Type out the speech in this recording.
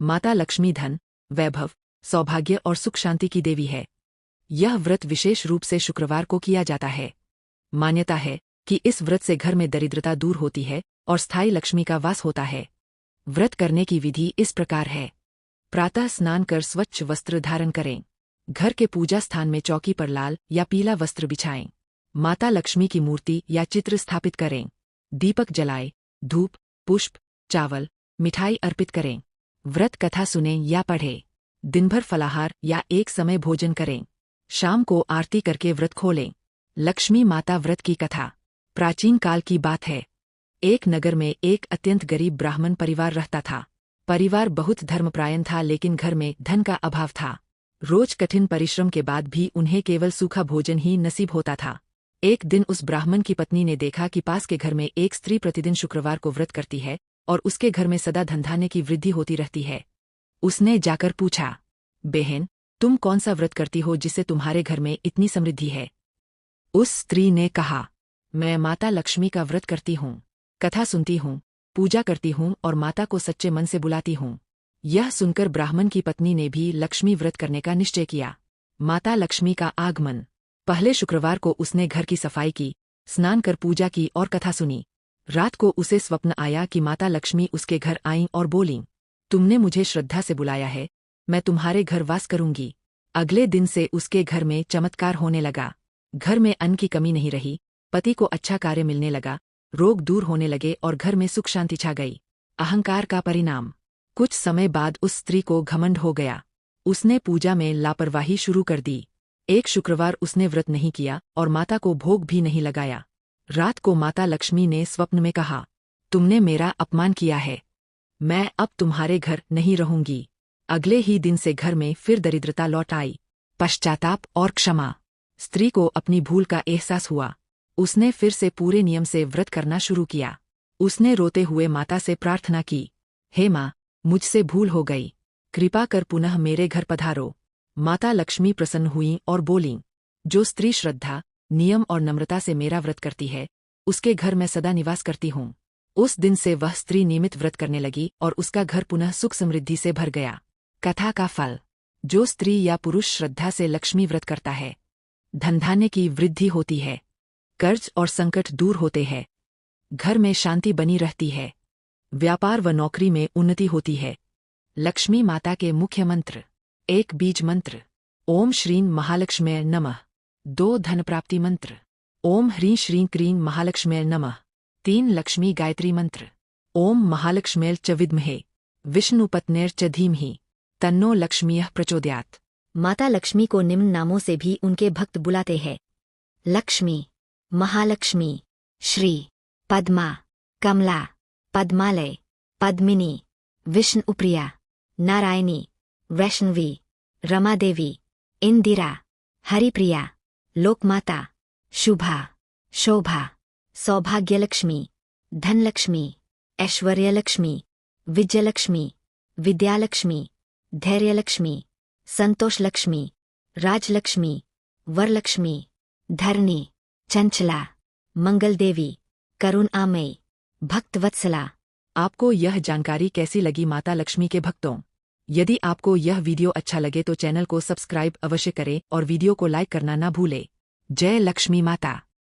माता लक्ष्मी धन, वैभव, सौभाग्य और सुख शांति की देवी है। यह व्रत विशेष रूप से शुक्रवार को किया जाता है। मान्यता है कि इस व्रत से घर में दरिद्रता दूर होती है और स्थायी लक्ष्मी का वास होता है। व्रत करने की विधि इस प्रकार है। प्रातः स्नान कर स्वच्छ वस्त्र धारण करें। घर के पूजा स्थान में चौकी पर लाल या पीला वस्त्र बिछाएं। माता लक्ष्मी की मूर्ति या चित्र स्थापित करें। दीपक जलाएं, धूप, पुष्प, चावल, मिठाई अर्पित करें। व्रत कथा सुनें या पढ़ें। दिनभर फलाहार या एक समय भोजन करें। शाम को आरती करके व्रत खोलें। लक्ष्मी माता व्रत की कथा प्राचीन काल की बात है। एक नगर में एक अत्यंत गरीब ब्राह्मण परिवार रहता था। परिवार बहुत धर्मपरायण था, लेकिन घर में धन का अभाव था। रोज कठिन परिश्रम के बाद भी उन्हें केवल सूखा भोजन ही नसीब होता था। एक दिन उस ब्राह्मण की पत्नी ने देखा कि पास के घर में एक स्त्री प्रतिदिन शुक्रवार को व्रत करती है और उसके घर में सदा धनधान्य की वृद्धि होती रहती है। उसने जाकर पूछा, बहन, तुम कौन सा व्रत करती हो जिससे तुम्हारे घर में इतनी समृद्धि है? उस स्त्री ने कहा, मैं माता लक्ष्मी का व्रत करती हूँ, कथा सुनती हूँ, पूजा करती हूँ और माता को सच्चे मन से बुलाती हूँ। यह सुनकर ब्राह्मण की पत्नी ने भी लक्ष्मी व्रत करने का निश्चय किया। माता लक्ष्मी का आगमन। पहले शुक्रवार को उसने घर की सफाई की, स्नान कर पूजा की और कथा सुनी। रात को उसे स्वप्न आया कि माता लक्ष्मी उसके घर आईं और बोलीं, तुमने मुझे श्रद्धा से बुलाया है, मैं तुम्हारे घर वास करूंगी। अगले दिन से उसके घर में चमत्कार होने लगा। घर में अन्न की कमी नहीं रही, पति को अच्छा कार्य मिलने लगा, रोग दूर होने लगे और घर में सुख शांति छा गई। अहंकार का परिणाम। कुछ समय बाद उस स्त्री को घमंड हो गया। उसने पूजा में लापरवाही शुरू कर दी। एक शुक्रवार उसने व्रत नहीं किया और माता को भोग भी नहीं लगाया। रात को माता लक्ष्मी ने स्वप्न में कहा, तुमने मेरा अपमान किया है, मैं अब तुम्हारे घर नहीं रहूंगी। अगले ही दिन से घर में फिर दरिद्रता लौट आई। पश्चाताप और क्षमा। स्त्री को अपनी भूल का एहसास हुआ। उसने फिर से पूरे नियम से व्रत करना शुरू किया। उसने रोते हुए माता से प्रार्थना की, हे माँ, मुझसे भूल हो गई, कृपा कर पुनः मेरे घर पधारो। माता लक्ष्मी प्रसन्न हुईं और बोलीं, जो स्त्री श्रद्धा, नियम और नम्रता से मेरा व्रत करती है, उसके घर मैं सदा निवास करती हूँ। उस दिन से वह स्त्री नियमित व्रत करने लगी और उसका घर पुनः सुख समृद्धि से भर गया। कथा का फल। जो स्त्री या पुरुष श्रद्धा से लक्ष्मी व्रत करता है, धनधान्य की वृद्धि होती है, कर्ज और संकट दूर होते हैं, घर में शांति बनी रहती है, व्यापार व नौकरी में उन्नति होती है। लक्ष्मी माता के मुख्य मंत्र। 1 बीज मंत्र, ओम श्रीं महालक्ष्म्यै नमः। 2 धन प्राप्ति मंत्र, ओम ह्रीं श्रीं क्रीं महालक्ष्म्यै नमः। 3 लक्ष्मी गायत्री मंत्र, ओम महालक्ष्म्यै च विद्महे विष्णुपत्न्यै च धीमहि तन्नो लक्ष्मीः प्रचोदयात्। माता लक्ष्मी को निम्न नामों से भी उनके भक्त बुलाते हैं: लक्ष्मी, महालक्ष्मी, श्री, पद्मा, कमला, पद्मालय, पद्मिनी, विष्णुप्रिया, नारायणी, वैष्णवी, रमादेवी, इंदिरा, हरिप्रिया, लोकमाता, शुभा, शोभा, सौभाग्यलक्ष्मी, धनलक्ष्मी, ऐश्वर्यलक्ष्मी, विजयलक्ष्मी, विद्यालक्ष्मी, धैर्यलक्ष्मी, संतोषलक्ष्मी, राजलक्ष्मी, वरलक्ष्मी, धरणी, चंचला, मंगलदेवी, करुणामयी, भक्तवत्सला। आपको यह जानकारी कैसी लगी माता लक्ष्मी के भक्तों? यदि आपको यह वीडियो अच्छा लगे तो चैनल को सब्सक्राइब अवश्य करें और वीडियो को लाइक करना ना भूलें। जय लक्ष्मी माता।